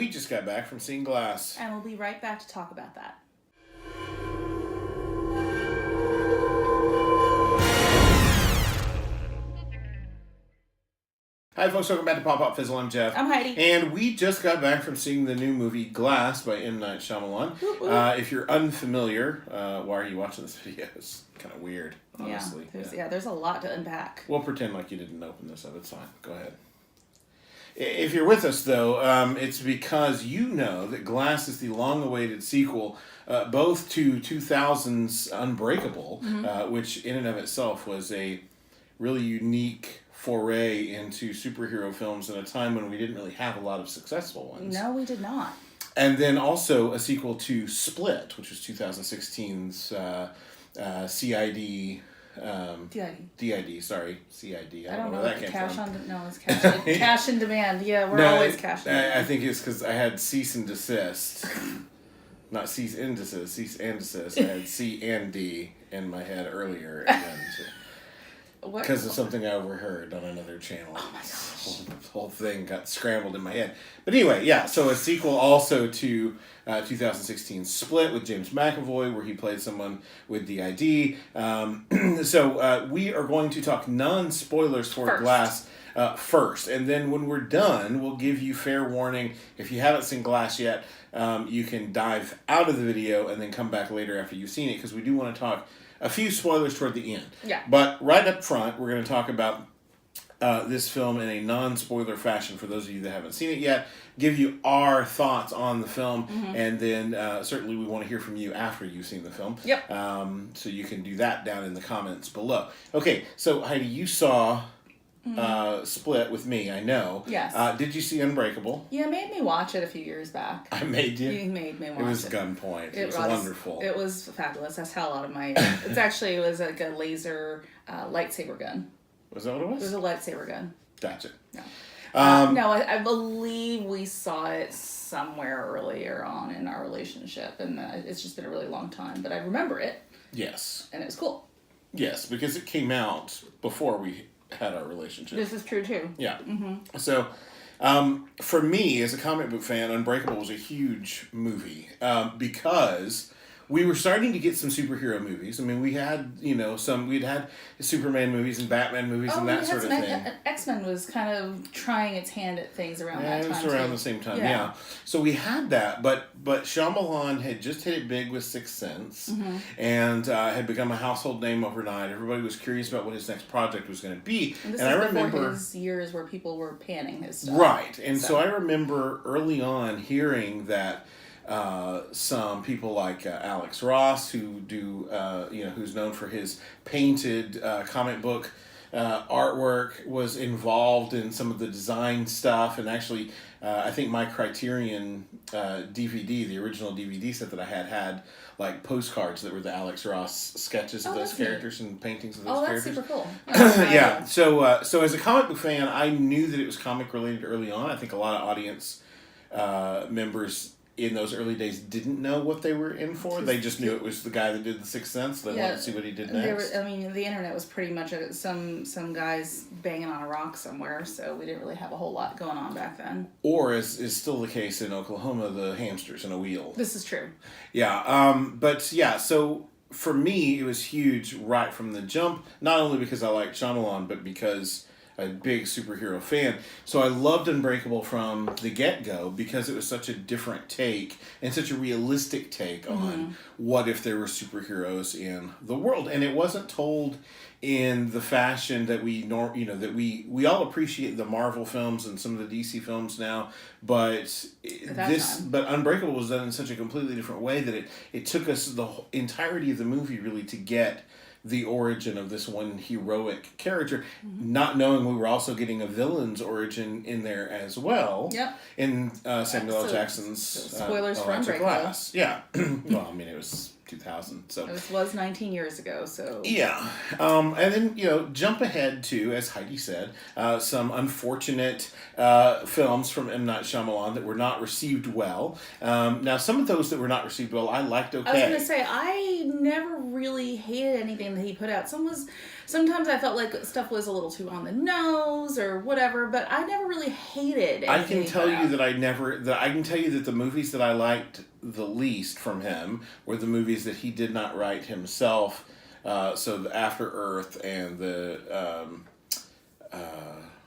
we just got back from seeing Glass. And we'll be right back to talk about that. Hi folks, welcome back to Pop Pop Fizzle. I'm Jeff. I'm Heidi. And we just got back from seeing the new movie Glass by M. Night Shyamalan. If you're unfamiliar, why are you watching this video? It's kind of weird, honestly. There's a lot to unpack. We'll pretend like you didn't open this up. It's fine. Go ahead. If you're with us, though, it's because you know that Glass is the long-awaited sequel both to 2000's Unbreakable, which in and of itself was a really unique foray into superhero films at a time when we didn't really have a lot of successful ones. No, we did not. And then also a sequel to Split, which was 2016's CID. DID, sorry. CID. I don't know where that came from. No, it's cash in demand. Yeah, we're always cash in demand. I think it's because I had cease and desist. Not cease and desist, cease and desist. I had C and D in my head earlier. Because of something I overheard on another channel. Oh my gosh. The whole thing got scrambled in my head. But anyway, yeah, so a sequel also to 2016 Split with James McAvoy, where he played someone with DID. So we are going to talk non-spoilers for Glass first. And then when we're done, we'll give you fair warning. If you haven't seen Glass yet, you can dive out of the video and then come back later after you've seen it, because we do want to talk a few spoilers toward the end. Yeah. But right up front, we're going to talk about this film in a non-spoiler fashion for those of you that haven't seen it yet, give you our thoughts on the film, and then certainly we want to hear from you after you've seen the film. Yep. So you can do that down in the comments below. Okay, so Heidi, you saw Split with me, I know. Yes. Did you see Unbreakable? You made me watch it a few years back. I made you? You made me watch it. It was gunpoint. It was wonderful. It was fabulous. That's how a lot of my... it was like a laser lightsaber gun. Was that what it was? It was a lightsaber gun. Gotcha. No. No, I believe we saw it somewhere earlier on in our relationship, and it's just been a really long time, but I remember it. Yes. And it was cool. Yes, because it came out before we had our relationship. This is true, too. Yeah. So, for me, as a comic book fan, Unbreakable was a huge movie because we were starting to get some superhero movies. I mean, we had, we'd had Superman movies and Batman movies and that sort of thing. X-Men was kind of trying its hand at things around that time. It was around the same time, yeah. So we had that, but Shyamalan had just hit it big with Sixth Sense and had become a household name overnight. Everybody was curious about what his next project was going to be. And I remember his years where people were panning his stuff. Right. And so I remember early on hearing that some people like Alex Ross, who's known for his painted comic book artwork, was involved in some of the design stuff. And actually, I think my Criterion DVD, the original DVD set that I had like postcards that were the Alex Ross sketches of those characters and paintings of those characters. Super cool. Yeah. So as a comic book fan, I knew that it was comic related early on. I think a lot of audience members in those early days didn't know what they were in for. They just knew it was the guy that did the Sixth Sense. They wanted to see what he did next. The internet was pretty much some guys banging on a rock somewhere, so we didn't really have a whole lot going on back then. Or, as is still the case in Oklahoma, the hamsters in a wheel. This is true. Yeah, so for me, it was huge right from the jump, not only because I liked Shyamalan, but because a big superhero fan. So I loved Unbreakable from the get-go because it was such a different take and such a realistic take on what if there were superheroes in the world. And it wasn't told in the fashion that we all appreciate the Marvel films and some of the DC films now, but Unbreakable was done in such a completely different way that it took us the entirety of the movie really to get the origin of this one heroic character, not knowing we were also getting a villain's origin in there as well. Yep. In Samuel L. Jackson's spoilers for Unbreakable. Glass. Yeah. Well, I mean, it was 2000, so it was 19 years ago. So yeah, and then jump ahead to, as Heidi said, some unfortunate films from M. Night Shyamalan that were not received well. Now, some of those that were not received well, I liked okay. I was gonna say I never really hated anything that he put out. Some sometimes I felt like stuff was a little too on the nose or whatever, but I never really hated I can tell you that. that I can tell you that the movies that I liked the least from him were the movies that he did not write himself. So the After Earth and the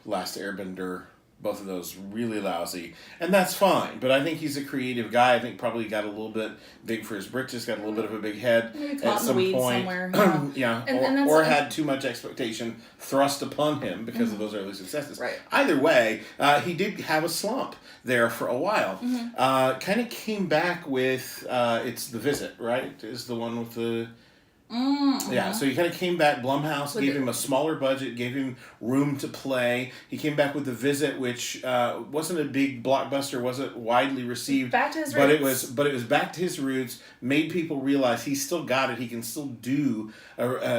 Last Airbender, both of those really lousy, and that's fine. But I think he's a creative guy. I think probably got a little bit big for his britches, got a little bit of a big head at some point. Somewhere, yeah, or had too much expectation thrust upon him because of those early successes. Right. Either way, he did have a slump there for a while. Kind of came back with it's The Visit, right? Is the one with the. Yeah, so he kind of came back. Blumhouse gave him a smaller budget, gave him room to play. He came back with The Visit, which wasn't a big blockbuster, wasn't widely received. Back to his roots. But it was back to his roots. Made people realize he's still got it. He can still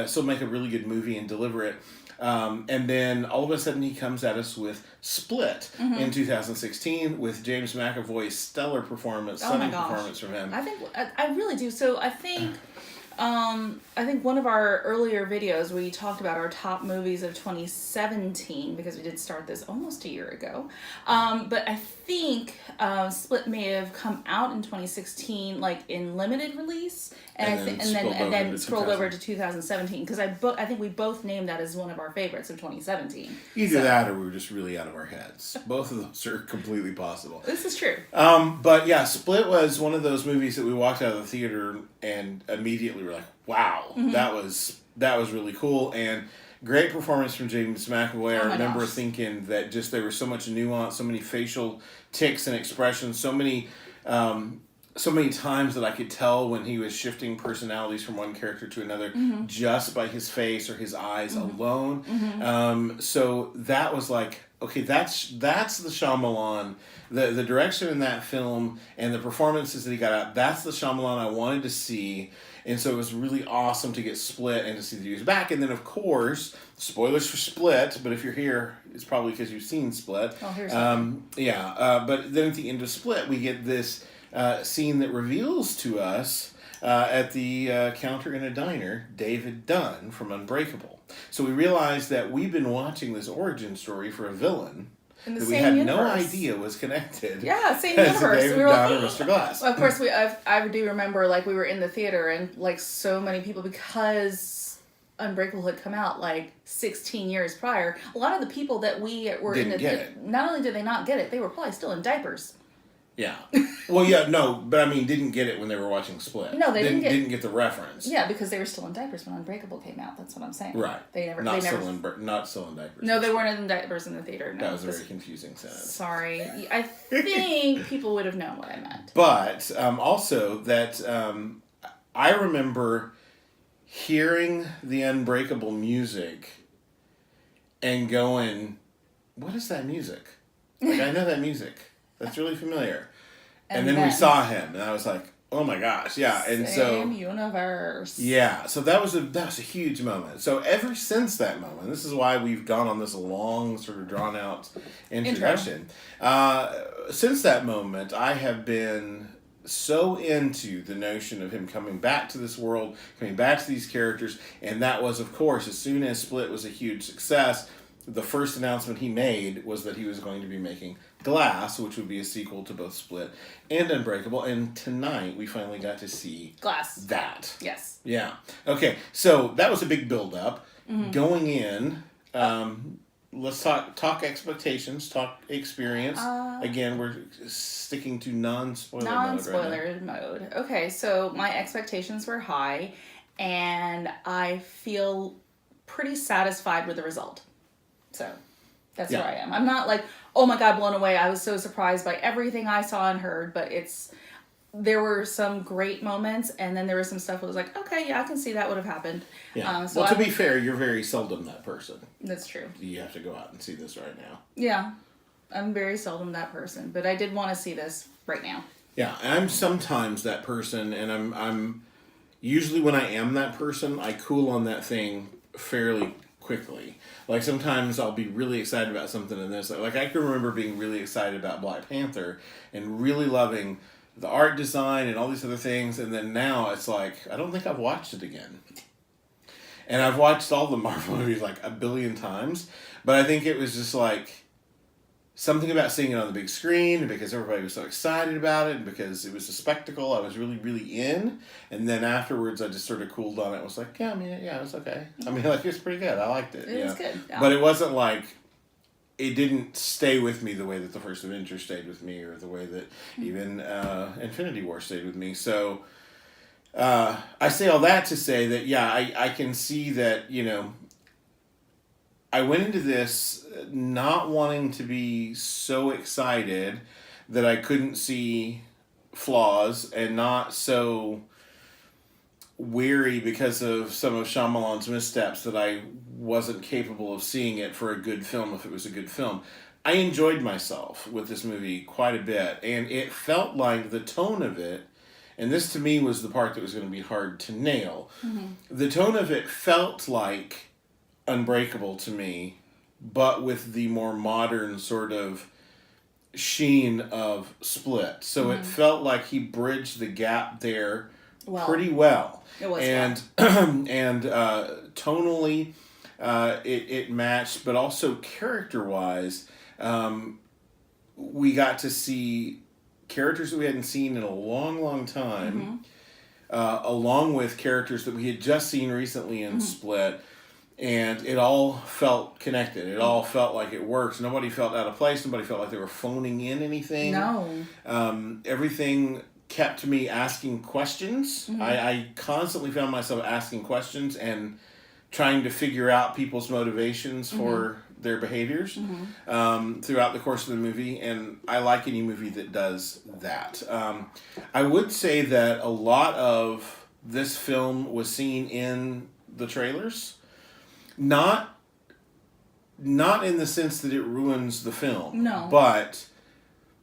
still make a really good movie and deliver it. And then all of a sudden he comes at us with Split in 2016 with James McAvoy's stellar performance, stunning performance from him. I really do. So I think one of our earlier videos we talked about our top movies of 2017, because we did start this almost a year ago. But I think Split may have come out in 2016, like in limited release, and then scrolled over to 2017, because I think we both named that as one of our favorites of 2017. Either that, or we were just really out of our heads. Both of those are completely possible. This is true. But yeah, Split was one of those movies that we walked out of the theater and immediately were like, "Wow, that was really cool." And great performance from James McAvoy. I remember thinking that just there was so much nuance, so many facial tics and expressions, so many times that I could tell when he was shifting personalities from one character to another just by his face or his eyes alone. So that was like, okay, that's the Shyamalan. The direction in that film and the performances that he got out, that's the Shyamalan I wanted to see. And so it was really awesome to get Split and to see that he was back. And then, of course, spoilers for Split, but if you're here, it's probably because you've seen Split. Oh, here's but then at the end of Split, we get this scene that reveals to us at the counter in a diner, David Dunn from Unbreakable. So we realize that we've been watching this origin story for a villain that we had no idea was connected. Yeah, same universe. David Dunn and Mr. Glass. Of course, I do remember, like, we were in the theater and, like, so many people, because Unbreakable had come out, like, 16 years prior, a lot of the people that we were not only did they not get it, they were probably still in diapers. Yeah. Well, yeah, no, but I mean, didn't get it when they were watching Split. No, they didn't get the reference. Yeah, because they were still in diapers when Unbreakable came out. That's what I'm saying. Right. Not still in diapers. No, they weren't in diapers in the theater. No, that was a very confusing sentence. Sorry, I think people would have known what I meant. But also that I remember hearing the Unbreakable music and going, "What is that music? Like, I know that music. That's really familiar." And then we saw him, and I was like, "Oh my gosh, yeah!" And same universe. Yeah, so that was a huge moment. So ever since that moment, this is why we've gone on this long, sort of drawn out introduction. Since that moment, I have been so into the notion of him coming back to this world, coming back to these characters, and that was, of course, as soon as Split was a huge success, the first announcement he made was that he was going to be making Glass, which would be a sequel to both Split and Unbreakable. And tonight we finally got to see Glass. That. Yes. Yeah. Okay. So that was a big build-up. Going in, let's talk expectations, talk experience. Again, we're sticking to non-spoiler mode. Okay, so my expectations were high, and I feel pretty satisfied with the result. So that's where I am. I'm not like, oh my God, blown away. I was so surprised by everything I saw and heard, but there were some great moments, and then there was some stuff that was like, okay, yeah, I can see that would have happened. Yeah. To be fair, you're very seldom that person. That's true. You have to go out and see this right now. Yeah. I'm very seldom that person, but I did want to see this right now. Yeah, I'm sometimes that person, and I'm usually when I am that person, I cool on that thing fairly quickly. Like, sometimes I'll be really excited about something and this. Like, I can remember being really excited about Black Panther and really loving the art design and all these other things. And then now it's like, I don't think I've watched it again. And I've watched all the Marvel movies like a billion times, but I think it was just like something about seeing it on the big screen, and because everybody was so excited about it, and because it was a spectacle, I was really, really in. And then afterwards, I just sort of cooled on it. I was like, yeah, I mean, yeah, it was okay. I mean, like, it was pretty good. I liked it. It was good. Yeah. But it wasn't like, it didn't stay with me the way that the first Avenger stayed with me, or the way that even Infinity War stayed with me. So I say all that to say that, yeah, I can see that, you know, I went into this not wanting to be so excited that I couldn't see flaws, and not so weary because of some of Shyamalan's missteps that I wasn't capable of seeing it for a good film if it was a good film. I enjoyed myself with this movie quite a bit, and it felt like the tone of it, and this to me was the part that was going to be hard to nail. The tone of it felt like Unbreakable to me, but with the more modern sort of sheen of Split. So it felt like he bridged the gap there pretty well. It was and and tonally it matched, but also character-wise, we got to see characters that we hadn't seen in a long, long time, along with characters that we had just seen recently in Split. And it all felt connected. It all felt like it worked. Nobody felt out of place. Nobody felt like they were phoning in anything. No. Everything kept me asking questions. I constantly found myself asking questions and trying to figure out people's motivations for their behaviors throughout the course of the movie. And I like any movie that does that. I would say that a lot of this film was seen in the trailers. Not in the sense that it ruins the film. No. But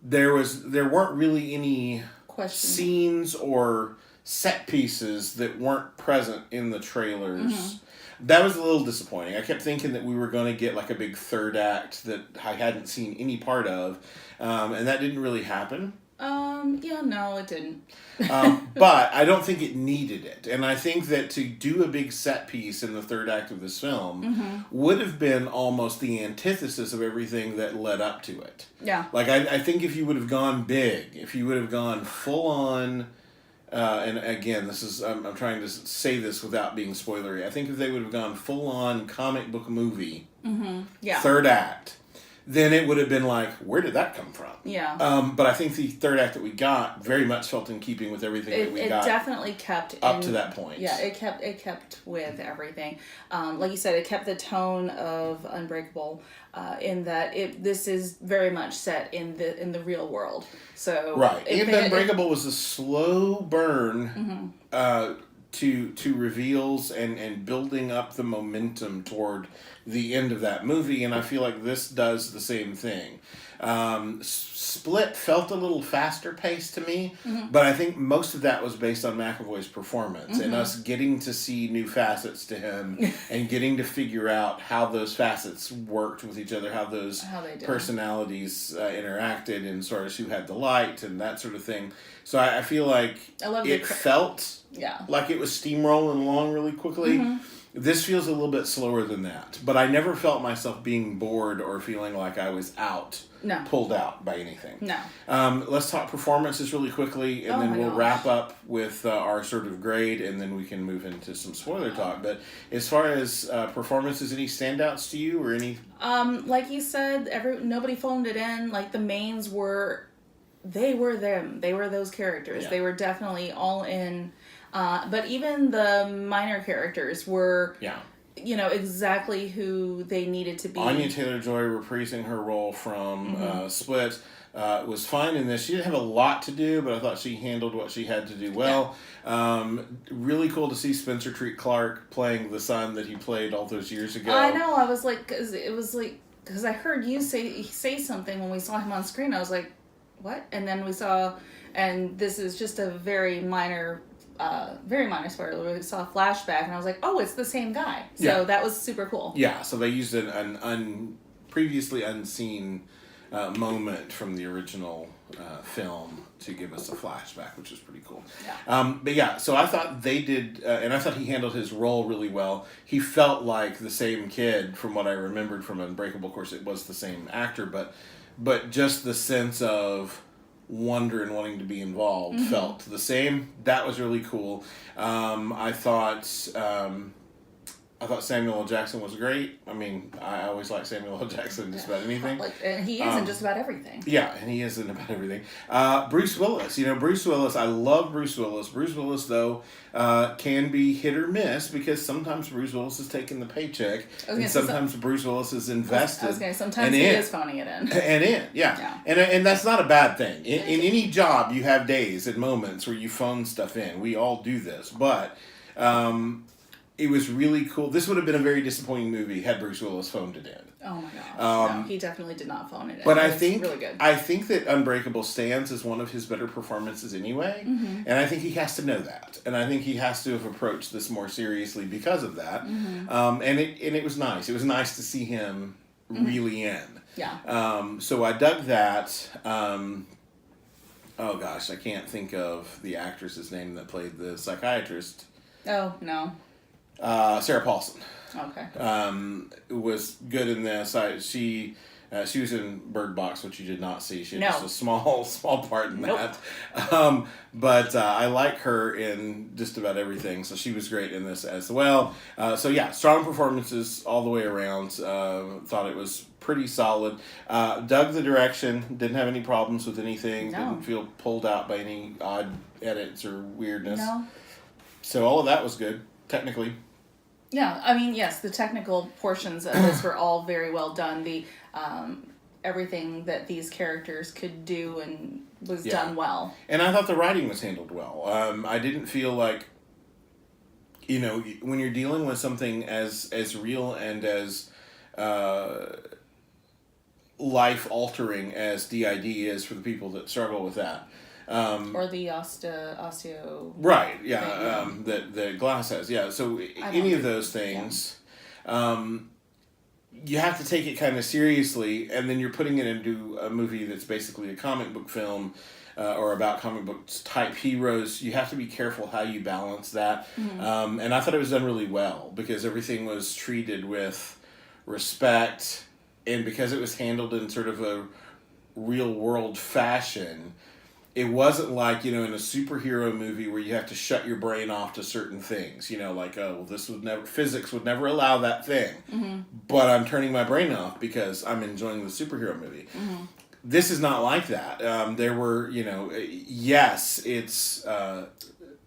there weren't really any scenes or set pieces that weren't present in the trailers. That was a little disappointing. I kept thinking that we were going to get like a big third act that I hadn't seen any part of, and that didn't really happen. Yeah, no, it didn't. But I don't think it needed it. And I think that to do a big set piece in the third act of this film would have been almost the antithesis of everything that led up to it. Yeah. Like, I think if you would have gone big, if you would have gone full on, and again, this is, I'm trying to say this without being spoilery. I think if they would have gone full on comic book movie, third act, then it would have been like, where did that come from? Yeah. But I think the third act that we got very much felt in keeping with everything that we got. It definitely kept up to that point. Yeah, it kept with everything. Like you said, it kept the tone of Unbreakable. In that this is very much set in the real world. So right, and Unbreakable was a slow burn to reveals and building up the momentum toward the end of that movie, and I feel like this does the same thing. Split felt a little faster paced to me, but I think most of that was based on McAvoy's performance and us getting to see new facets to him and getting to figure out how those facets worked with each other, how those personalities interacted, and sort of who had the light and that sort of thing. So I feel like it felt like it was steamrolling along really quickly. This feels a little bit slower than that, but I never felt myself being bored or feeling like I was pulled out by anything. No. Let's talk performances really quickly, and then we'll wrap up with our sort of grade, and then we can move into some spoiler talk. But as far as performances, any standouts to you or any? Like you said, nobody phoned it in. Like the mains were, they were them. They were those characters. Yeah. They were definitely all in. But even the minor characters were, exactly who they needed to be. Anya Taylor-Joy reprising her role from Split was fine in this. She didn't have a lot to do, but I thought she handled what she had to do well. Really cool to see Spencer Treat Clark playing the son that he played all those years ago. I know. I was like, because I heard you say something when we saw him on screen. I was like, what? And then we saw, and this is just a very minor spoiler. We saw a flashback, and I was like, "Oh, it's the same guy." So that was super cool. Yeah. So they used an previously unseen moment from the original film to give us a flashback, which was pretty cool. Yeah. But yeah, so I thought they did, and I thought he handled his role really well. He felt like the same kid from what I remembered from Unbreakable. Of course, it was the same actor, but just the sense of wonder and wanting to be involved felt the same. That was really cool. I thought Samuel L. Jackson was great. I mean, I always like Samuel L. Jackson just about anything. And he is in just about everything. Yeah, and he is in about everything. Bruce Willis. Bruce Willis, I love Bruce Willis. Bruce Willis, though, can be hit or miss because sometimes Bruce Willis is taking the paycheck and sometimes Bruce Willis is invested. I was going to say, sometimes he is phoning it in. Yeah. And that's not a bad thing. In any job, you have days and moments where you phone stuff in. We all do this. But it was really cool. This would have been a very disappointing movie had Bruce Willis phoned it in. Oh my gosh. No, he definitely did not phone it in. But I think really good. I think that Unbreakable stands as one of his better performances anyway. And I think he has to know that. And I think he has to have approached this more seriously because of that. And it was nice. It was nice to see him really in. Yeah. So I dug that. Oh gosh, I can't think of the actress's name that played the psychiatrist. Oh, no. Sarah Paulson. Okay. Was good in this. She was in Bird Box, which you did not see. She had just a small part in that. But I like her in just about everything. So she was great in this as well. So yeah, strong performances all the way around. Thought it was pretty solid. Dug the direction. Didn't have any problems with anything. No. Didn't feel pulled out by any odd edits or weirdness. No. So all of that was good, technically. Yeah, I mean, yes, the technical portions of this were all very well done. The everything that these characters could do and was done well. And I thought the writing was handled well. I didn't feel like, when you're dealing with something as real and as life-altering as DID is for the people that struggle with that. Or the osteo. Right, yeah, that Glass has, yeah. So any of those things, you have to take it kind of seriously, and then you're putting it into a movie that's basically a comic book film or about comic books type heroes. You have to be careful how you balance that. And I thought it was done really well because everything was treated with respect, and because it was handled in sort of a real world fashion. It wasn't like, in a superhero movie where you have to shut your brain off to certain things. Physics would never allow that thing. But I'm turning my brain off because I'm enjoying the superhero movie. This is not like that. There were, yes, it's a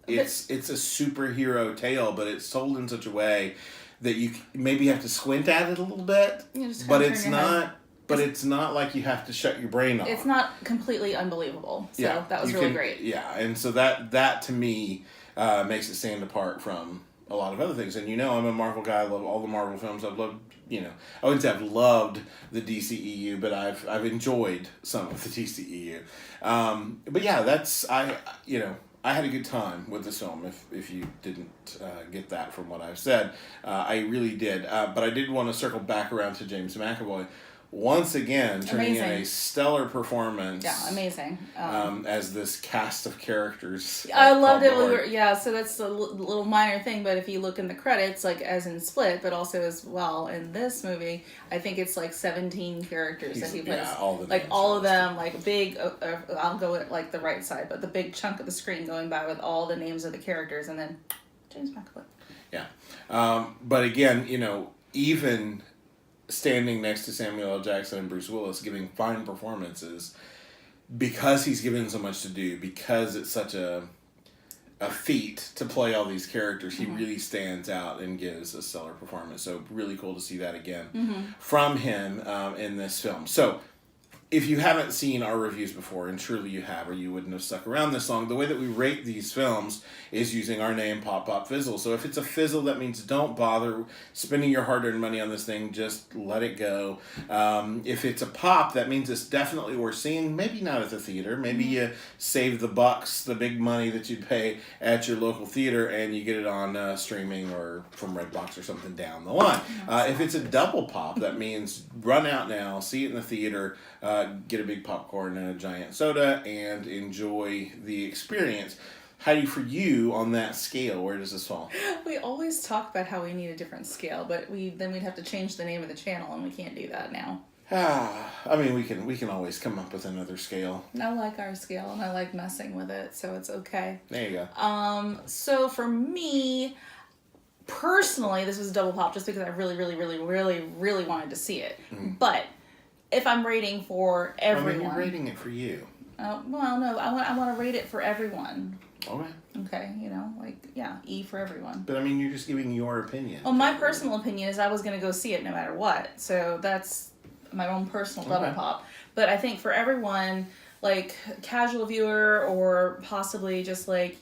superhero tale, but it's told in such a way that you maybe have to squint at it a little bit. But it's not... But it's not like you have to shut your brain off. It's not completely unbelievable. So that was really great. Yeah, and so that to me makes it stand apart from a lot of other things. And I'm a Marvel guy. I love all the Marvel films. I've loved, I wouldn't say I've loved the DCEU, but I've enjoyed some of the DCEU. But yeah, I had a good time with this film, if you didn't get that from what I've said. I really did. But I did want to circle back around to James McAvoy. Once again, turning in a stellar performance. Yeah, amazing. As this cast of characters. I loved it. So that's a little minor thing, but if you look in the credits, like as in Split, but also as well in this movie, I think it's like 17 characters that he plays. Yeah, all of them, like big, I'll go at like the right side, but the big chunk of the screen going by with all the names of the characters, and then James McAvoy. Yeah. But again, even... standing next to Samuel L. Jackson and Bruce Willis giving fine performances because he's given so much to do, because it's such a feat to play all these characters. He really stands out and gives a stellar performance. So really cool to see that again from him in this film. So if you haven't seen our reviews before, and surely you have, or you wouldn't have stuck around this long, the way that we rate these films is using our name, Pop Pop Fizzle. So if it's a fizzle, that means don't bother spending your hard-earned money on this thing. Just let it go. If it's a pop, that means it's definitely worth seeing. Maybe not at the theater. Maybe you save the bucks, the big money that you'd pay at your local theater, and you get it on streaming or from Redbox or something down the line. If it's a double pop, that means run out now, see it in the theater. get a big popcorn and a giant soda and enjoy the experience. Heidi, for you, on that scale, where does this fall? We always talk about how we need a different scale, but then we'd have to change the name of the channel, and we can't do that now. I mean, we can always come up with another scale. I like our scale, and I like messing with it, so it's okay. There you go. So for me, personally, this was a double pop just because I really, really, really, really, really wanted to see it. But if I'm rating for everyone, I mean, you're rating it for you. Well, no, I want to rate it for everyone. Okay. Okay, E for everyone. But I mean, you're just giving your opinion. Well, my personal opinion is I was going to go see it no matter what. So that's my own personal double pop. But I think for everyone, like casual viewer or possibly just like,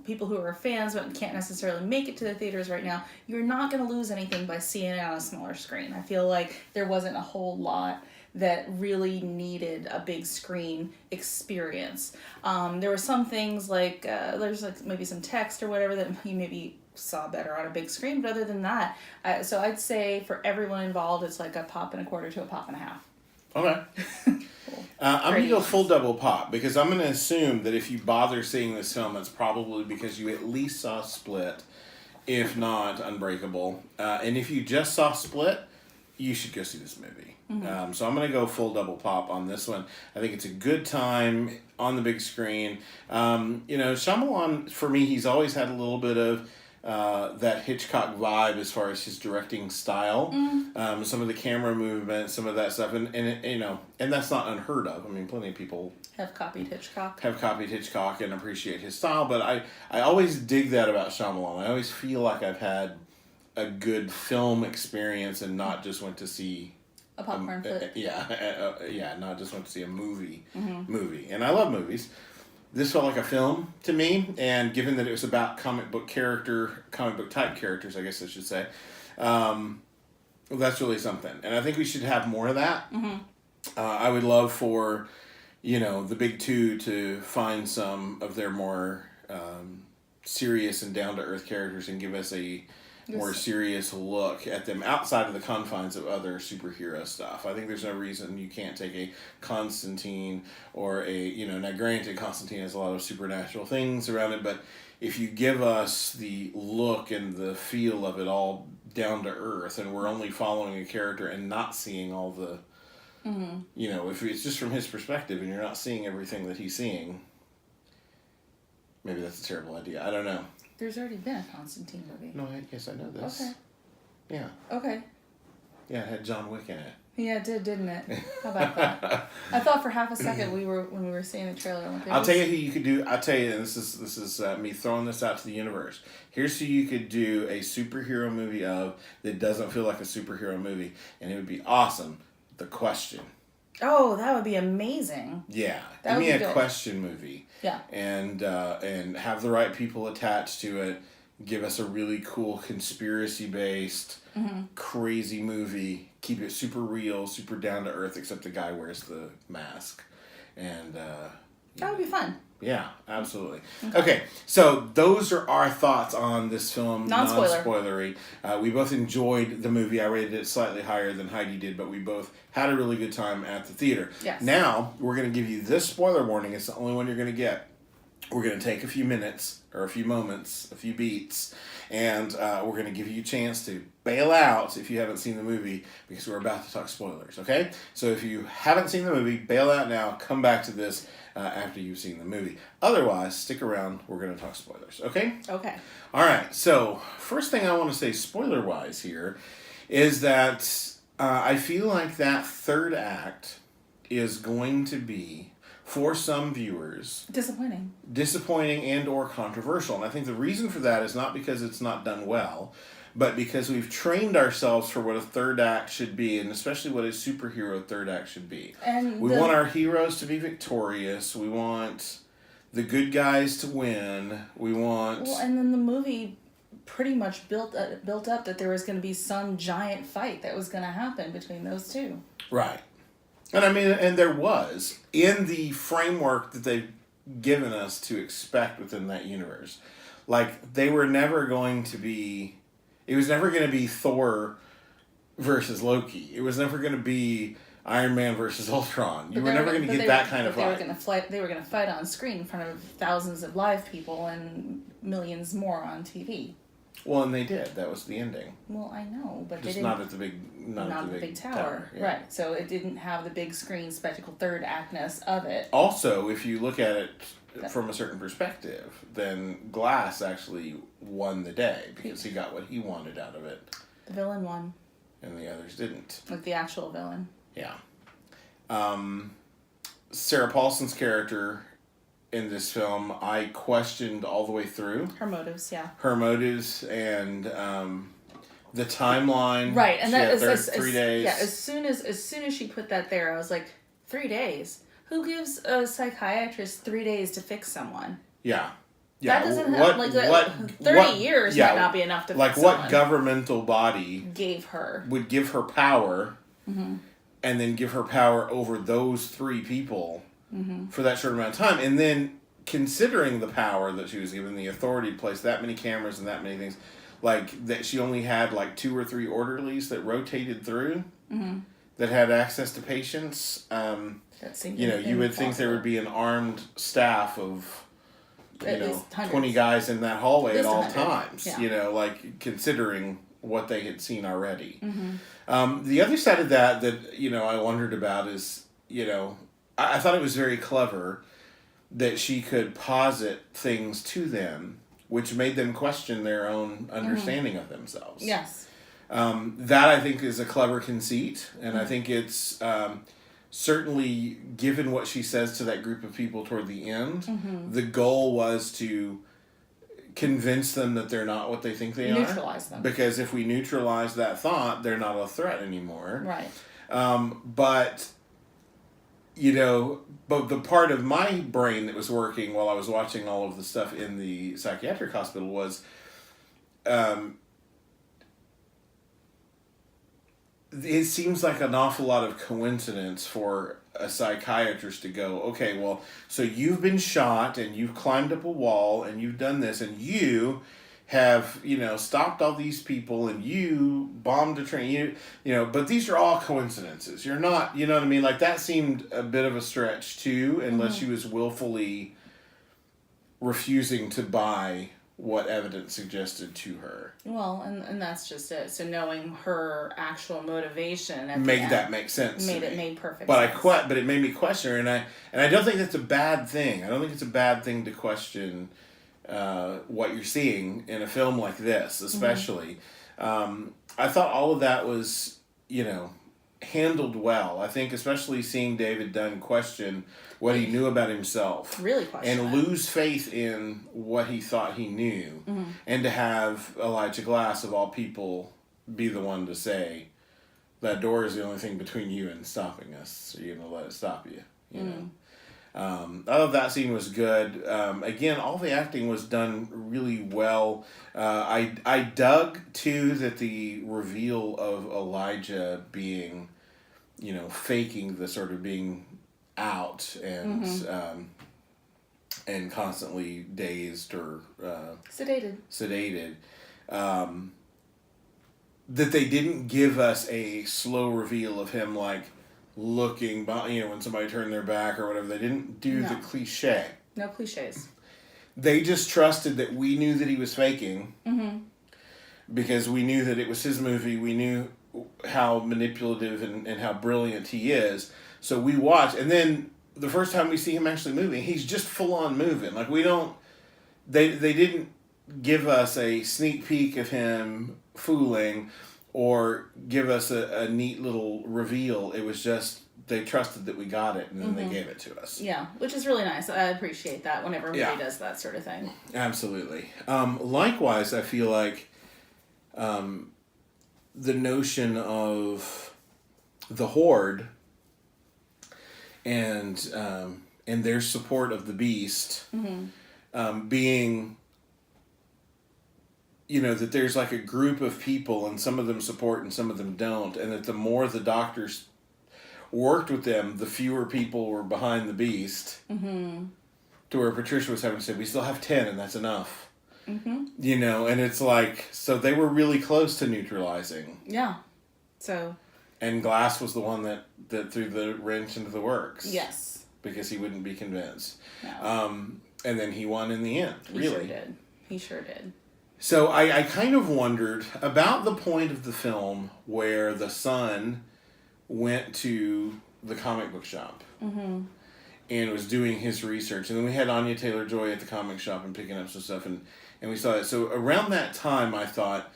people who are fans but can't necessarily make it to the theaters right now, you're not going to lose anything by seeing it on a smaller screen. I feel like there wasn't a whole lot that really needed a big screen experience. There were some things like, there's like maybe some text or whatever that you maybe saw better on a big screen, but other than that, so I'd say for everyone involved, it's like a pop and a quarter to a pop and a half. Okay. Cool. I'm going to go full double pop because I'm going to assume that if you bother seeing this film, it's probably because you at least saw Split, if not Unbreakable. And if you just saw Split, you should go see this movie. So I'm going to go full double pop on this one. I think it's a good time on the big screen. Shyamalan, for me, he's always had a little bit of that Hitchcock vibe as far as his directing style. Some of the camera movement, some of that stuff. And that's not unheard of. I mean, plenty of people have copied Hitchcock and appreciate his style. But I always dig that about Shyamalan. I always feel like I've had a good film experience and not just went to see a popcorn flick. Not just went to see a movie. And I love movies. This felt like a film to me, and given that it was about comic book type characters, I guess I should say, that's really something. And I think we should have more of that. I would love for, the big two to find some of their more serious and down-to-earth characters and give us a more serious look at them outside of the confines of other superhero stuff. I think there's no reason you can't take a Constantine or now granted Constantine has a lot of supernatural things around it, but if you give us the look and the feel of it all down to earth and we're only following a character and not seeing all the, if it's just from his perspective and you're not seeing everything that he's seeing, maybe that's a terrible idea. I don't know. There's already been a Constantine movie. No, yes, I know this. Okay. Yeah. Okay. Yeah, it had John Wick in it. Yeah, it did, didn't it? How about that? I thought for half a second when we were seeing the trailer. I'll tell you who you could do. I'll tell you, and this is me throwing this out to the universe. Here's who you could do a superhero movie of that doesn't feel like a superhero movie, and it would be awesome. The Question. Oh, that would be amazing. Yeah, give me a question movie. Yeah, and have the right people attached to it. Give us a really cool conspiracy-based, crazy movie. Keep it super real, super down to earth. Except the guy wears the mask, and that would be fun. Yeah, absolutely. Okay, so those are our thoughts on this film. Non-spoilery. We both enjoyed the movie. I rated it slightly higher than Heidi did, but we both had a really good time at the theater. Yes. Now, we're going to give you this spoiler warning. It's the only one you're going to get. We're going to take a few minutes, or a few moments, a few beats, and we're going to give you a chance to bail out if you haven't seen the movie, because we're about to talk spoilers, okay? So if you haven't seen the movie, bail out now, come back to this after you've seen the movie. Otherwise, stick around, we're going to talk spoilers, okay? Okay. All right, so first thing I want to say spoiler-wise here is that I feel like that third act is going to be, for some viewers, disappointing and or controversial. And I think the reason for that is not because it's not done well, but because we've trained ourselves for what a third act should be, and especially what a superhero third act should be. And we want our heroes to be victorious. We want the good guys to win. We want... Well, and then the movie pretty much built up that there was going to be some giant fight that was going to happen between those two. Right. And I mean, and there was, in the framework that they've given us to expect within that universe. Like, they were never going to be... It was never going to be Thor versus Loki. It was never going to be Iron Man versus Ultron. You were But never going to get that kind of fight. They were going to fight on screen in front of thousands of live people and millions more on TV. Well, and they did. That was the ending. Well, I know, but Just they didn't. not at the big tower. Yeah. Right. So it didn't have the big screen spectacle third actness of it. Also, if you look at it from a certain perspective, then Glass actually won the day because he got what he wanted out of it. The villain won. And the others didn't. Like the actual villain. Yeah. Sarah Paulson's character in this film, I questioned all the way through. Her motives, yeah. Her motives and the timeline. Right, and that is 3 days. Yeah, as soon as she put that there, I was like, 3 days. Who gives a psychiatrist 3 days to fix someone? Yeah. That doesn't have 30 years might not be enough to fix someone. What governmental body would give her power, and then give her power over those 3 people for that short amount of time, and then considering the power that she was given, the authority to place that many cameras and that many things, like that she only had like 2 or 3 orderlies that rotated through that had access to patients. That seemed you would think there would be an armed staff of 20 guys in that hallway at all times. Yeah. Like considering what they had seen already. The other side of that I wondered about is I thought it was very clever that she could posit things to them which made them question their own understanding of themselves. Yes. That I think is a clever conceit, and I think it's certainly, given what she says to that group of people toward the end, the goal was to convince them that they're not what they think they are. Neutralize them. Because if we neutralize that thought, they're not a threat anymore. Right. But the part of my brain that was working while I was watching all of the stuff in the psychiatric hospital was, it seems like an awful lot of coincidence for a psychiatrist to go, okay, well, so you've been shot and you've climbed up a wall and you've done this and you have, stopped all these people and you bombed a train, but these are all coincidences. You're not, you know what I mean? Like that seemed a bit of a stretch too, unless she was willfully refusing to buy what evidence suggested to her. Well, and that's just it. So knowing her actual motivation at make that make sense. Made perfect sense. But but it made me question her, and I don't think that's a bad thing. I don't think it's a bad thing to question what you're seeing in a film like this, especially. I thought all of that was, handled well. I think especially seeing David Dunn question what he knew about himself. Really question and lose faith in what he thought he knew. And to have Elijah Glass, of all people, be the one to say, that door is the only thing between you and stopping us. So you're going to let it stop you. You know? I thought that scene was good. Again, all the acting was done really well. I dug, too, that the reveal of Elijah being, faking the sort of being out and constantly dazed or sedated. That they didn't give us a slow reveal of him, like, looking, when somebody turned their back or whatever. They didn't do the cliche. No cliches. They just trusted that we knew that he was faking because we knew that it was his movie. We knew how manipulative and how brilliant he is. So we watched, and then the first time we see him actually moving, he's just full on moving. Like they didn't give us a sneak peek of him fooling or give us a neat little reveal. It was just, they trusted that we got it, and then they gave it to us. Yeah, which is really nice. I appreciate that whenever a movie does that sort of thing. Absolutely. Likewise, I feel like the notion of the Horde and their support of the Beast being... that there's like a group of people and some of them support and some of them don't, and that the more the doctors worked with them, the fewer people were behind the Beast. To where Patricia was having to say, we still have 10 and that's enough. And it's like, so they were really close to neutralizing. Yeah. So. And Glass was the one that threw the wrench into the works. Yes. Because he wouldn't be convinced. No. And then he won in the end. Really. He sure did. So I kind of wondered about the point of the film where the son went to the comic book shop. Mm-hmm. And was doing his research. And then we had Anya Taylor-Joy at the comic shop and picking up some stuff. And we saw it. So around that time, I thought,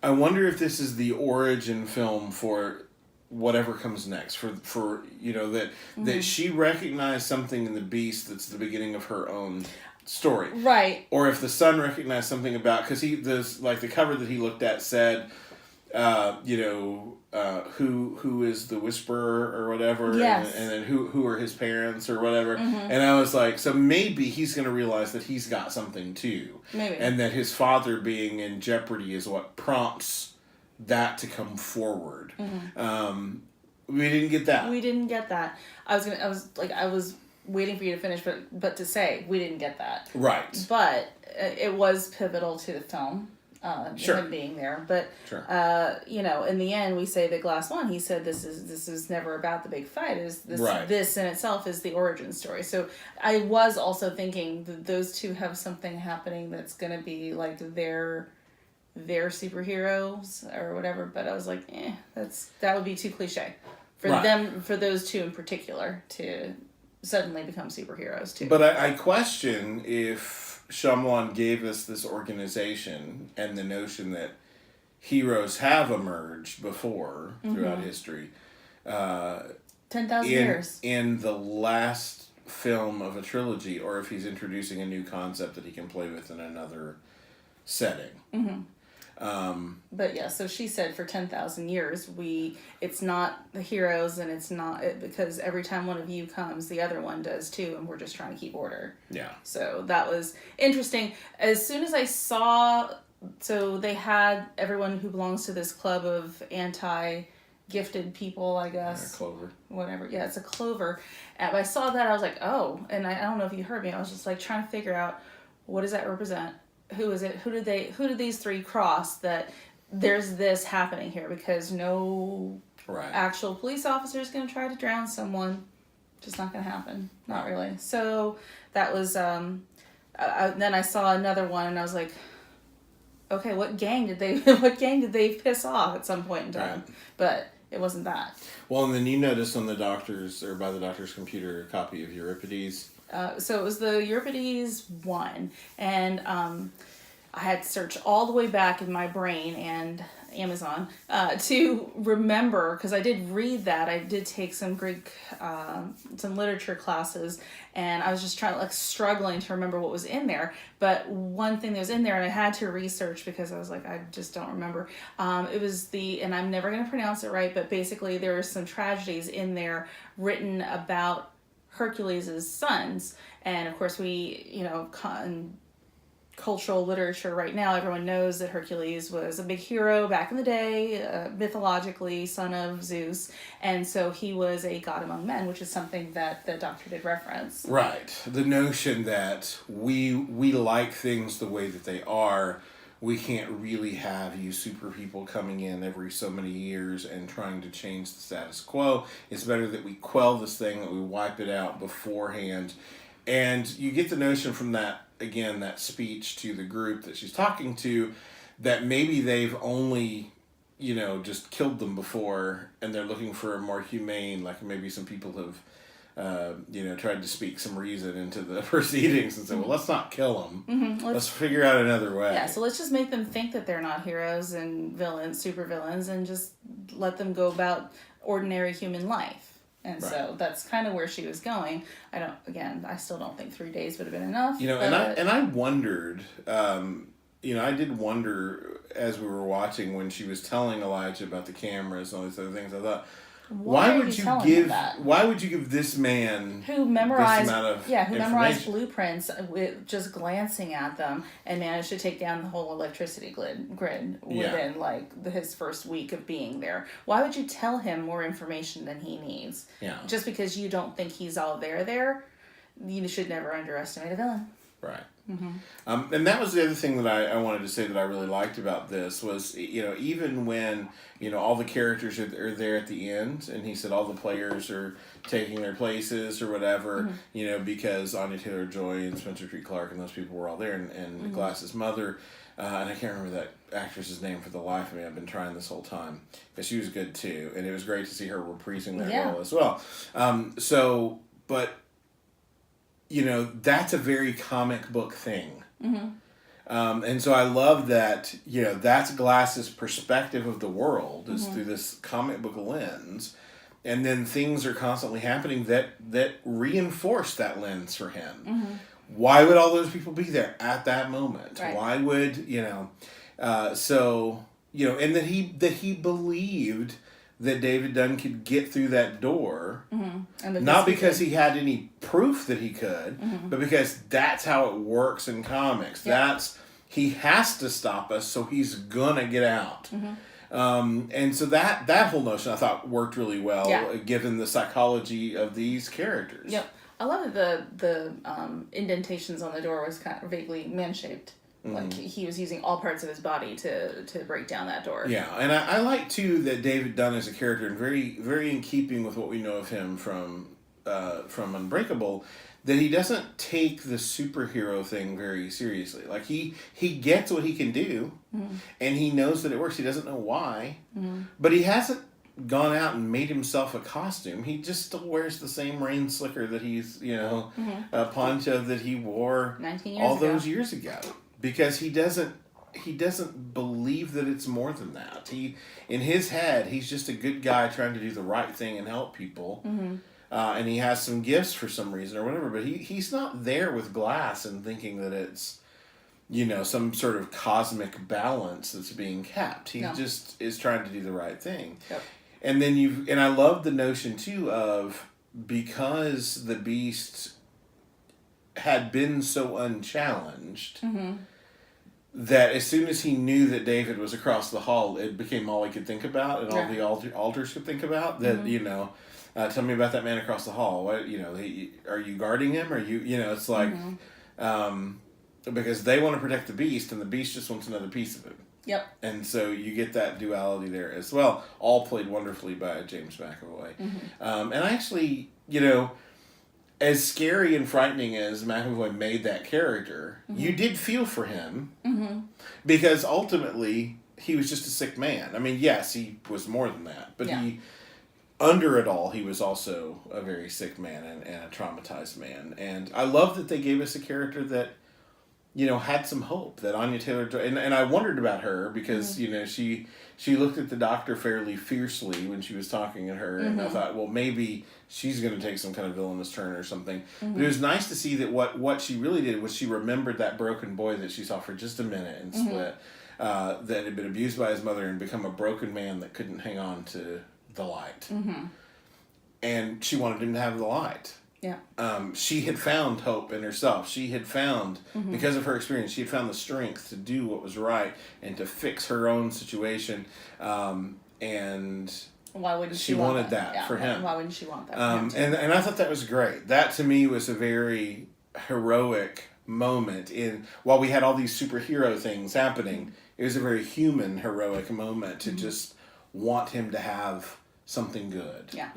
I wonder if this is the origin film for whatever comes next. For you know, that she recognized something in the Beast that's the beginning of her own story. Right. Or if the son recognized something about... Because the cover that he looked at said... who is the Whisperer or whatever, yes. and then who are his parents or whatever, mm-hmm. and I was like, so maybe he's going to realize that he's got something too, maybe, and that his father being in jeopardy is what prompts that to come forward. Mm-hmm. We didn't get that. I was waiting for you to finish, but to say we didn't get that. Right. But it was pivotal to the film. Sure. Him being there, but sure. In the end, we say that Glass won. He said this is never about the big fight. Right. This in itself is the origin story. So I was also thinking that those two have something happening that's going to be like their superheroes or whatever. But I was like, that would be too cliche for them, for those two in particular to suddenly become superheroes too. But I question if Shyamalan gave us this organization and the notion that heroes have emerged before throughout history. 10,000 years. In the last film of a trilogy, or if he's introducing a new concept that he can play with in another setting. Mm-hmm. But yeah, so she said for 10,000 years, it's not the heroes, and it's not because every time one of you comes, the other one does too, and we're just trying to keep order. Yeah. So that was interesting. As soon as I saw, so they had everyone who belongs to this club of anti-gifted people, I guess. Yeah, clover. Whatever. Yeah, it's a clover. And I saw that, I was like, oh, and I don't know if you heard me, I was just like trying to figure out, what does that represent? Who is it? Who did these three cross that there's this happening here? Because no actual police officer is going to try to drown someone. Just not going to happen. Not really. So that was, then I saw another one and I was like, okay, what gang did they piss off at some point in time? Right. But it wasn't that. Well, and then you noticed on by the doctor's computer, a copy of Euripides. So it was the Euripides 1, and I had to search all the way back in my brain and Amazon to remember, because I did read that. I did take some Greek, some literature classes, and I was just struggling to remember what was in there. But one thing that was in there, and I had to research because I was like, I just don't remember. It was and I'm never going to pronounce it right, but basically there were some tragedies in there written about Hercules' sons. And of course in cultural literature right now, everyone knows that Hercules was a big hero back in the day, mythologically son of Zeus, and so he was a god among men, which is something that the doctor did reference. Right. The notion that we like things the way that they are. We can't really have you super people coming in every so many years and trying to change the status quo. It's better that we quell this thing, that we wipe it out beforehand. And you get the notion from that, again, that speech to the group that she's talking to, that maybe they've only, just killed them before, and they're looking for a more humane, like maybe some people have tried to speak some reason into the proceedings and say, well, let's not kill them. Mm-hmm. Let's figure out another way. Yeah, so let's just make them think that they're not heroes and villains, super villains, and just let them go about ordinary human life. And so that's kind of where she was going. I still don't think 3 days would have been enough. And I wondered, I did wonder as we were watching when she was telling Elijah about the cameras and all these other things, I thought, why would you give this man who memorized this amount of blueprints with just glancing at them and managed to take down the whole electricity grid within his first week of being there? Why would you tell him more information than he needs? Yeah. Just because you don't think he's all there, you should never underestimate a villain. Right. Mm-hmm. And that was the other thing that I wanted to say that I really liked about this was, even when, all the characters are there at the end, and he said all the players are taking their places or whatever, because Anya Taylor-Joy and Spencer Treat Clark and those people were all there, and Glass's mother, and I can't remember that actress's name for the life of me. I've been trying this whole time, but she was good too, and it was great to see her reprising that role as well. But that's a very comic book thing. Mm-hmm. And so I love that, that's Glass's perspective of the world is through this comic book lens. And then things are constantly happening that reinforce that lens for him. Mm-hmm. Why would all those people be there at that moment? Right. Why would, and that he believed that David Dunn could get through that door, and not because he had any proof that he could, but because that's how it works in comics. Yep. He has to stop us, so he's gonna get out. And so that whole notion I thought worked really well, given the psychology of these characters. Yep, I love that the indentations on the door was kind of vaguely man-shaped. Like he was using all parts of his body to break down that door. Yeah, and I like too that David Dunn is a character, and very very in keeping with what we know of him from Unbreakable, that he doesn't take the superhero thing very seriously. Like he gets what he can do, and he knows that it works. He doesn't know why, but he hasn't gone out and made himself a costume. He just still wears the same rain slicker that he's a poncho that he wore 19 years all ago. those years ago. Because he doesn't believe that it's more than that. In his head, he's just a good guy trying to do the right thing and help people. And he has some gifts for some reason or whatever. But he's not there with Glass and thinking that it's, some sort of cosmic balance that's being kept. He just is trying to do the right thing. Yep. And then and I love the notion too of, because the Beast had been so unchallenged, that as soon as he knew that David was across the hall, it became all he could think about, and all the alters could think about. That tell me about that man across the hall. What are you guarding him? Are you it's like because they want to protect the Beast, and the Beast just wants another piece of it. Yep. And so you get that duality there as well. All played wonderfully by James McAvoy. And I actually, as scary and frightening as McAvoy made that character, you did feel for him, because ultimately he was just a sick man. I mean, yes, he was more than that, but under it all, he was also a very sick man and a traumatized man. And I love that they gave us a character that, had some hope, that Anya Taylor-Joy, and I wondered about her because, she looked at the doctor fairly fiercely when she was talking to her, and I thought, well, maybe she's going to take some kind of villainous turn or something. But it was nice to see that what she really did was she remembered that broken boy that she saw for just a minute and split, that had been abused by his mother and become a broken man that couldn't hang on to the light. And she wanted him to have the light. Yeah. She had found hope in herself. She had found, because of her experience, she had found the strength to do what was right and to fix her own situation. And why wouldn't she wanted that for him? Why wouldn't she want that for him too? And I thought that was great. That to me was a very heroic moment. While we had all these superhero things happening, it was a very human, heroic moment to just want him to have something good. Yeah.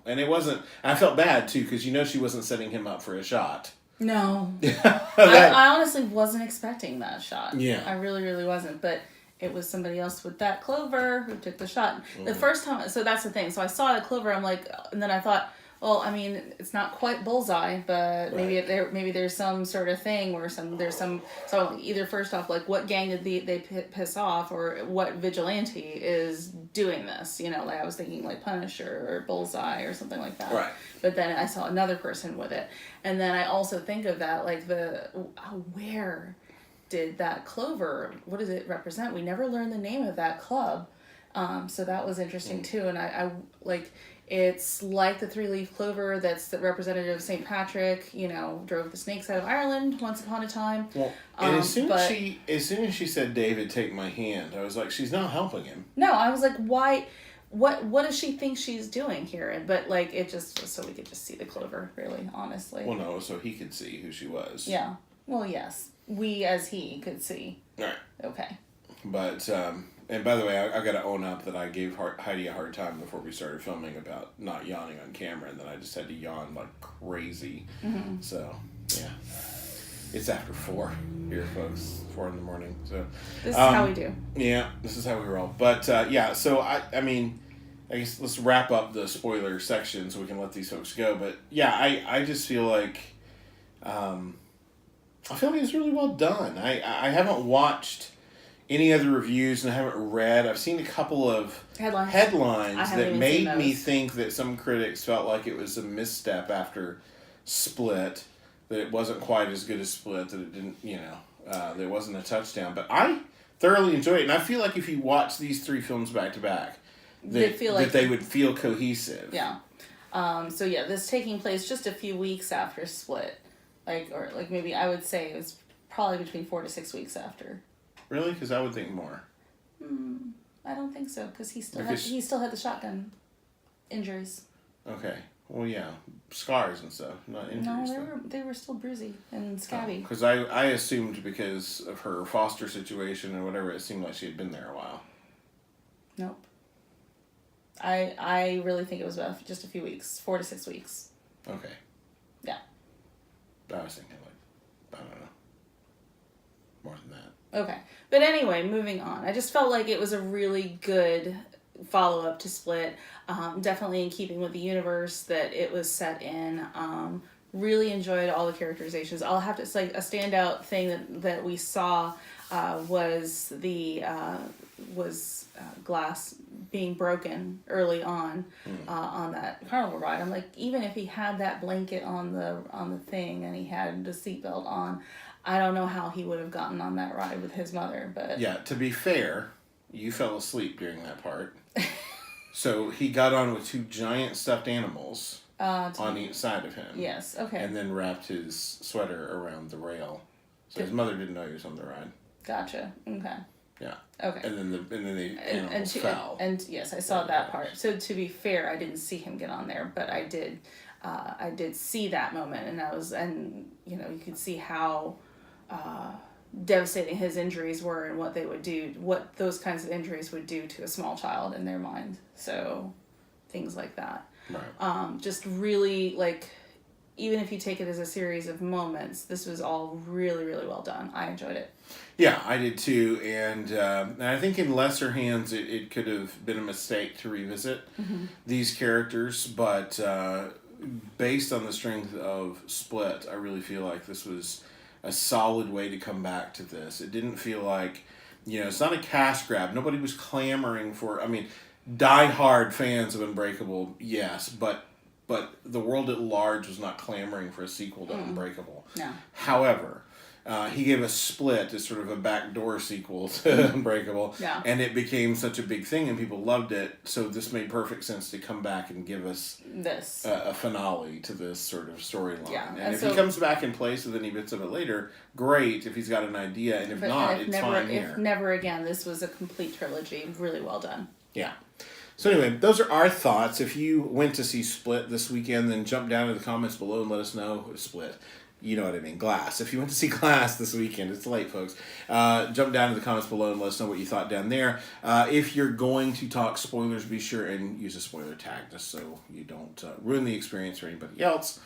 And it wasn't, I felt bad too, because she wasn't setting him up for a shot. No. I honestly wasn't expecting that shot. Yeah. I really, really wasn't. But it was somebody else with that clover who took the shot. The first time, so that's the thing. So I saw the clover, I'm like, and then I thought, well, I mean, it's not quite bullseye, but maybe there's some sort of thing where so either first off, like what gang did they piss off, or what vigilante is doing this? Like I was thinking like Punisher or Bullseye or something like that. Right. But then I saw another person with it, and then I also think of that like where did that clover? What does it represent? We never learned the name of that club, so that was interesting too, and I like. It's like the three-leaf clover that's the representative of St. Patrick, drove the snakes out of Ireland once upon a time. Well, and as soon as she said, "David, take my hand," I was like, she's not helping him. No, I was like, why? What does she think she's doing here? But it just was so we could just see the clover, really, honestly. Well, no, so he could see who she was. Yeah. Well, yes. We, as he, could see. All right. Okay. But, and by the way, I got to own up that I gave Heidi a hard time before we started filming about not yawning on camera, and then I just had to yawn like crazy. Mm-hmm. So, yeah. It's after 4 here, folks. 4 in the morning. So this is how we do. Yeah, this is how we roll. But, yeah, so, I mean, I guess let's wrap up the spoiler section so we can let these folks go. But, yeah, I just feel like... I feel like it's really well done. I haven't watched any other reviews and I haven't read. I've seen a couple of headlines that made me think that some critics felt like it was a misstep after Split, that it wasn't quite as good as Split, that it didn't, that it wasn't a touchdown. But I thoroughly enjoyed it, and I feel like if you watch these 3 films back to back, that they would feel cohesive. Yeah. So yeah, this taking place just a few weeks after Split. Like maybe I would say it was probably between 4 to 6 weeks after. Really? Because I would think more. I don't think so, because he still had the shotgun injuries. Okay. Well, yeah, scars and stuff, not injuries. No, they were still bruisey and scabby. Because I assumed because of her foster situation and whatever, it seemed like she had been there a while. Nope. I really think it was about just a few weeks, 4 to 6 weeks. Okay. Yeah. I was thinking I don't know, more than that. Okay. But anyway, moving on. I just felt like it was a really good follow-up to Split. Definitely in keeping with the universe that it was set in. Really enjoyed all the characterizations. I'll have to say a standout thing that we saw was glass being broken early on that carnival ride. I'm like, even if he had that blanket on the thing and he had the seatbelt on, I don't know how he would have gotten on that ride with his mother. But yeah, to be fair, you fell asleep during that part. So he got on with 2 giant stuffed animals on each side of him. Yes, okay. And then wrapped his sweater around the rail, so his mother didn't know he was on the ride. Gotcha. Okay. Yeah. Okay. And then the animals fell. And yes, I saw that part. So to be fair, I didn't see him get on there, but I did see that moment, and you could see how devastating his injuries were and what they would do, what those kinds of injuries would do to a small child in their mind. So things like that. Right. Just really, like, even if you take it as a series of moments, this was all really, really well done. I enjoyed it. Yeah, I did too, and I think in lesser hands it could have been a mistake to revisit these characters, but based on the strength of Split, I really feel like this was a solid way to come back to this. It didn't feel like, it's not a cash grab. Nobody was clamoring for, die-hard fans of Unbreakable, yes, but the world at large was not clamoring for a sequel to Unbreakable. No. However, he gave us Split as sort of a backdoor sequel to Unbreakable, and it became such a big thing and people loved it, so this made perfect sense to come back and give us this a finale to this sort of storyline. Yeah. And if he comes back in place with any bits of it later, great, if he's got an idea, and if not, it's fine here. If never again, this was a complete trilogy, really well done. Yeah. So anyway, those are our thoughts. If you went to see Split this weekend, then jump down in the comments below and let us know. Split. You know what I mean. Glass. If you went to see Glass this weekend, it's late, folks. Jump down in the comments below and let us know what you thought down there. If you're going to talk spoilers, be sure and use a spoiler tag just so you don't ruin the experience for anybody else.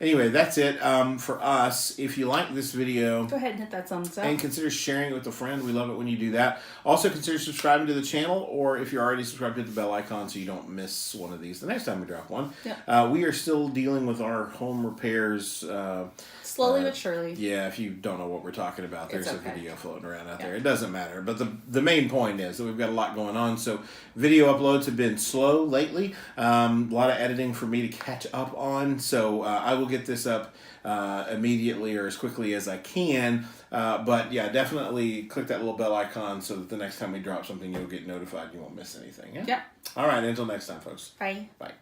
Anyway, that's it for us. If you like this video, go ahead and hit that thumbs up. And consider sharing it with a friend. We love it when you do that. Also, consider subscribing to the channel, or if you're already subscribed, hit the bell icon so you don't miss one of these the next time we drop one. Yeah. We are still dealing with our home repairs. Slowly but surely. Yeah, if you don't know what we're talking about, there's a video floating around out there. It doesn't matter. But the main point is that we've got a lot going on. So video uploads have been slow lately. A lot of editing for me to catch up on. So I will get this up immediately or as quickly as I can. But yeah, definitely click that little bell icon so that the next time we drop something, you'll get notified. You won't miss anything. Yeah? Yep. All right, until next time, folks. Bye. Bye.